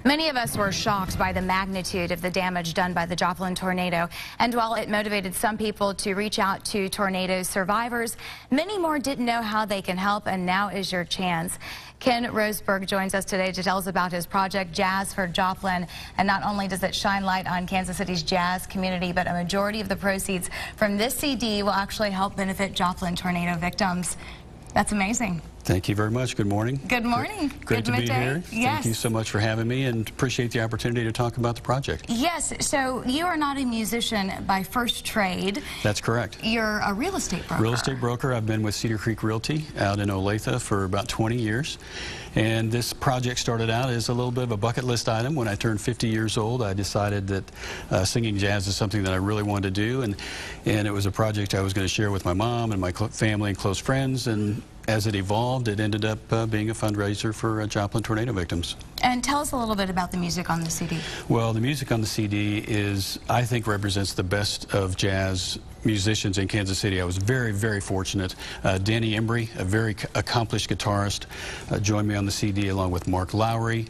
Many of us were shocked by the magnitude of the damage done by the Joplin tornado. And while it motivated some people to reach out to tornado survivors, many more didn't know how they can help, and now is your chance. Ken Rosberg joins us today to tell us about his project, Jazz for Joplin. And not only does it shine light on Kansas City's jazz community, but a majority of the proceeds from this CD will actually help benefit Joplin tornado victims. That's amazing. Thank you very much. Good morning. Good morning. Great to be here. Yes. Thank you so much for having me, and appreciate the opportunity to talk about the project. Yes. So you are not a musician by first trade. That's correct. You're a real estate broker. Real estate broker. I've been with Cedar Creek Realty out in Olathe for about 20 years. And this project started out as a little bit of a bucket list item. When I turned 50 years old, I decided that singing jazz is something that I really wanted to do. And it was a project I was going to share with my mom and my family and close friends. And as it evolved, it ended up being a fundraiser for Joplin tornado victims. And tell us a little bit about the music on the CD. Well, the music on the CD I think, represents the best of jazz musicians in Kansas City. I was very, very fortunate. Danny Embry, a very accomplished guitarist, joined me on the CD along with Mark Lowry,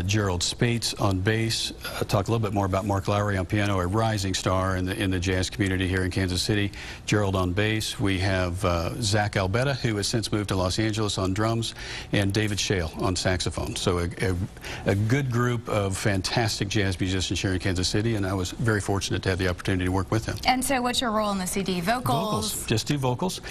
Gerald Spates on bass. Talk a little bit more about Mark Lowry on piano, a rising star in the jazz community here in Kansas City. Gerald on bass. We have Zach Albetta, who has since moved to Los Angeles, on drums, and David Shale on saxophone. So a good group of fantastic jazz musicians here in Kansas City, and I was very fortunate to have the opportunity to work with them. And so what's your role in the CD? Vocals? Just do vocals.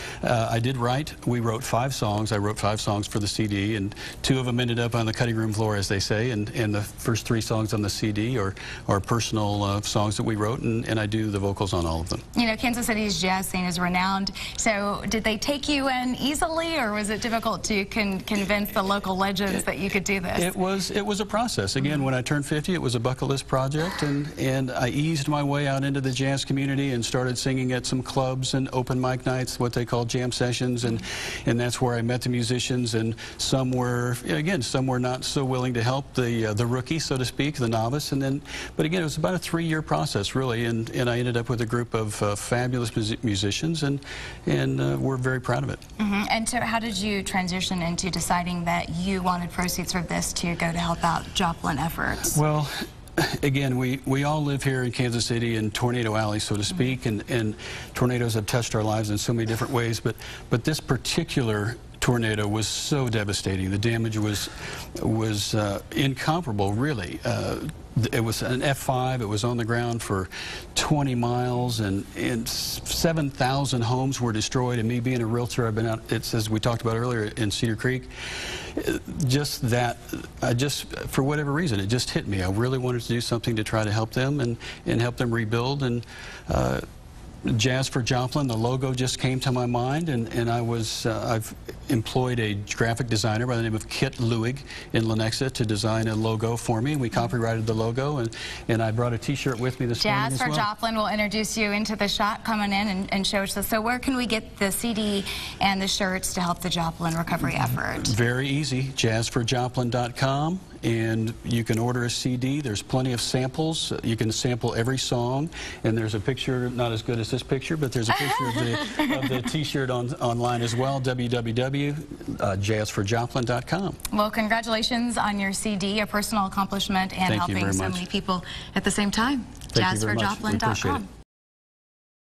We wrote 5 songs. I wrote 5 songs for the CD, and 2 of them ended up on the cutting room floor, as they say, and the first 3 songs on the CD are personal songs that we wrote, and I do the vocals on all of them. You know, Kansas City's jazz scene is renowned, so did they take you in easily, or was it difficult to convince the local legends that you could do this? It was a process. Again, when I turned 50, it was a bucket list project, and I eased my way out into the jazz community and started singing at some clubs and open mic nights, what they call jam sessions, and that's where I met the musicians, and some were not so willing to help the rookie, so to speak, the novice, but again, it was about a 3-year process, really, and I ended up with a group of fabulous musicians, and we're very proud of it. And so how did you transition into deciding that you wanted proceeds from this to go to help out Joplin efforts? Well, again, we all live here in Kansas City in Tornado Alley, so to speak, and tornadoes have touched our lives in so many different ways, but this particular tornado was so devastating. The damage was incomparable, really. It was an F5. It was on the ground for 20 miles, and 7,000 homes were destroyed. And me being a realtor, I've been out, as we talked about earlier, in Cedar Creek. For whatever reason, it just hit me. I really wanted to do something to try to help them and help them rebuild. And Jazz for Joplin, the logo just came to my mind, and I've employed a graphic designer by the name of Kit Lewig in Lenexa to design a logo for me. We copyrighted the logo, and I brought a T-shirt with me this morning as well. Jazz for Joplin will introduce you into the shot coming in and show us this. So where can we get the CD and the shirts to help the Joplin recovery effort? Very easy, jazzforjoplin.com. And you can order a CD. There's plenty of samples. You can sample every song. And there's a picture, not as good as this picture, but there's a picture of the T-shirt online as well, www.jazzforjoplin.com. Well, congratulations on your CD, a personal accomplishment, and helping so many people at the same time. Thank you very much. We appreciate it. Jazzforjoplin.com.